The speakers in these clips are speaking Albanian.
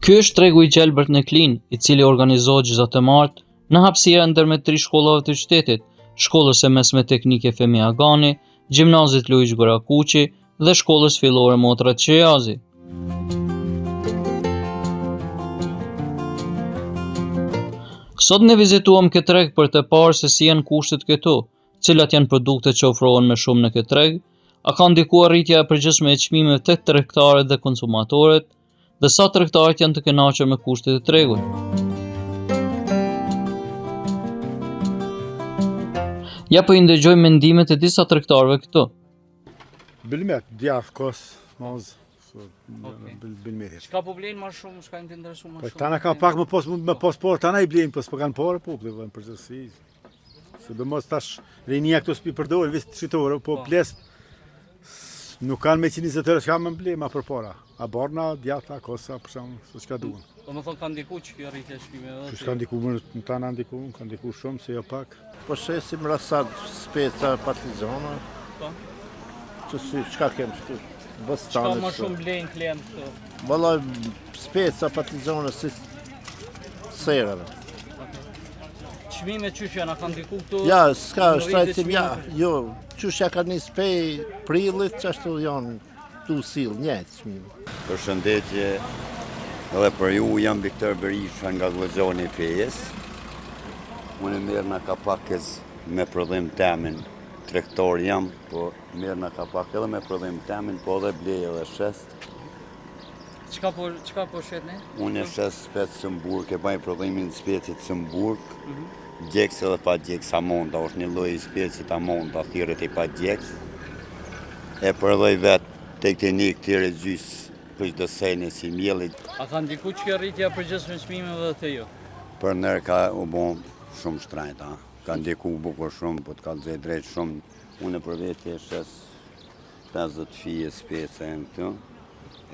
Ky është tregu i Gjelbert në Klin, i cili organizohet çdo të martë në hapësira ndërmjet 3 shkollave të qytetit, shkollës së mesme teknike Femia Agani, gjimnazit Luiq Gorakuqi dhe shkollës fillore Motra Çejazi. Sot ne vizituam këtë treg për të parë se si janë kushtet këtu, cilat janë produktet që ofrohen më shumë në këtë treg, a ka ndikuar rritja e përgjithshme e çmimeve tek tregtarët dhe konsumatorët, dhe sa tregtarët janë të kënaqur me kushtet e tregut. Ja po i ndëgjoj mendimet e disa tregtarëve këtu. Bilmet, djath, kos, moz, bilmet. Çka po blejnë më shumë, çka janë të interesuar më Po shumë? tana ka pak më pas por, tana i blejnë, po kanë por, po blejnë përgjithësi. Se do mos tash rinia këto spi përdorë, vetë shitore, po ples nuk kanë me 120 që më blej ma për para. A borna, djatha, kosa, për shumë, se çka duhen. Do të thonë ka ndiku që kjo rritje e çmimeve. Që ka ndiku në tana ndiku, ka ndiku shumë, se jo pak. Po shesim rasat speca partizana. Po. Që si, çka kemë shtu? Çka Bostane. më shumë blejnë klient këtu? Vallaj, speca partizana si serave. Çmimet çysh janë, a ka ndiku këtu? Ja, s'ka në shtrajtësim, rritje ja, çmimeve? jo, qysh ja ka një spej prillit, që ashtu janë tu sill, njëjtë çmime. Përshëndetje, edhe për ju jam Viktor Berisha nga Vllazoni i Fejës. Unë merr nga kapakës me prodhim temin, tregtar jam, po merr nga kapak edhe me prodhim temin, po edhe blej edhe shes. Çka po shet ne? Unë shes specë Sëmburg, e baj prodhimin specit Sëmburg, gjeks edhe pa gjeks amonda, është një lloj i specit amonda, thirret i pa gjeks. E prodhoj vetë teknik të regjys për çdo sene si mielli. A ka ndiku që kjo rritja e përgjithshme e çmimeve te ju? Për nërë ka u bon shumë shtrajt, ka ndiku bukur shumë, po të ka të drejt shumë. Unë për vete e shes 50 fije spece e në këtu,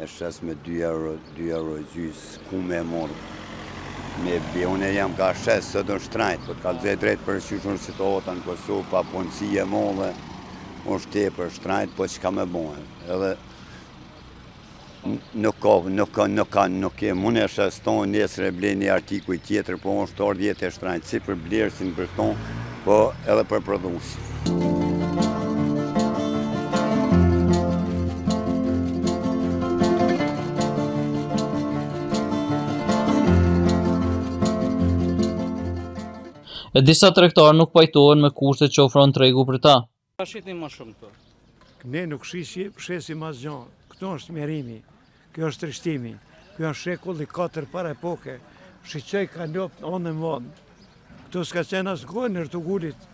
e shes me 2 euro gjys, ku me morë me bje. Unë jam ka shes së do shtrajt, po të ka të drejt për shyshun situata në Kosovë, pa punësie molle, është te për shtrajt, po që ka me bon. Edhe nuk ke mune e shes tonë nesër e blej një artikuj tjetër, po është orë 10 e shtrajt, si për blerësin për tonë, po edhe për prodhusin. E disa tregtarë nuk pajtohen me kushtet që ofron tregu për ta. Ka shitni më shumë këtu? Ne nuk shesim asgjë. Këtu është merimi, kjo është trishtimi, kjo është shekulli 4 para epoke. Shqyqoj ka lopë onë në vonë. Këtu s'ka qenë asë kohë në rëtugullit.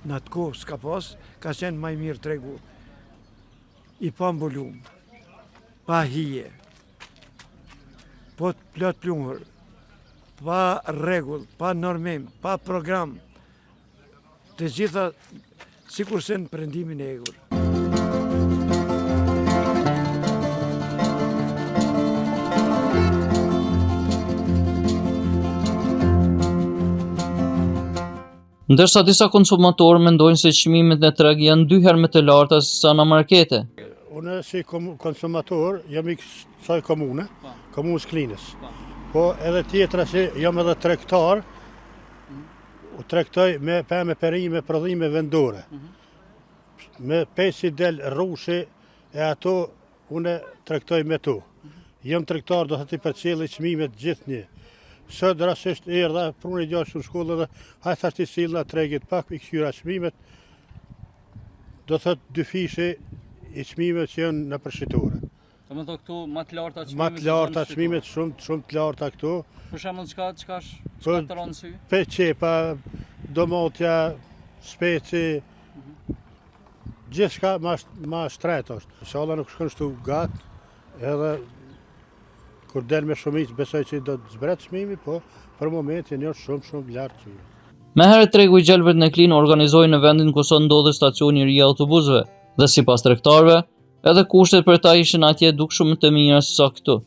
Në atë kohë s'ka pas, ka qenë maj mirë tregu. I pa mbulum, pa hije, po të plot plumër, pa regull, pa normim, pa program. Të gjitha sikur se në prendimin e egur. Ndërsa disa konsumatorë mendojnë se çmimet në treg janë 2 herë më të larta se sa në markete. Unë si konsumator jam i kësaj komune, komunës Klinës. Po edhe tjetra si jam edhe tregtar, u tregtoj me pemë perime, prodhime vendore. Me pesi del rrushi e ato unë tregtoj me to. Jam tregtar do të ti përcjellë çmimet gjithnjë. Sot rastisht erdha prunë e gjashtë në shkollë dhe hajtë thashti sillna tregit pak i këshyra çmimet, do thot 2 fishe i çmimet që janë në përshitore. Do të thotë këtu më të larta çmimet. Më të larta çmimet, shumë të larta këtu. Për shembull çka të rënë sy? Peçepa, domotja, speci, gjithçka ma shtret është. Inshallah nuk shkon shtu gat, edhe kur del me shumicë besoj që do të zbret çmimi, po për momentin janë shumë lartë çmimi. Me herët tregu i Gjelbert në Klin organizoi në vendin ku sot ndodhet stacioni i ri i autobusëve, dhe sipas tregtarëve, edhe kushtet për ta ishin atje duk shumë të mira se sa këtu.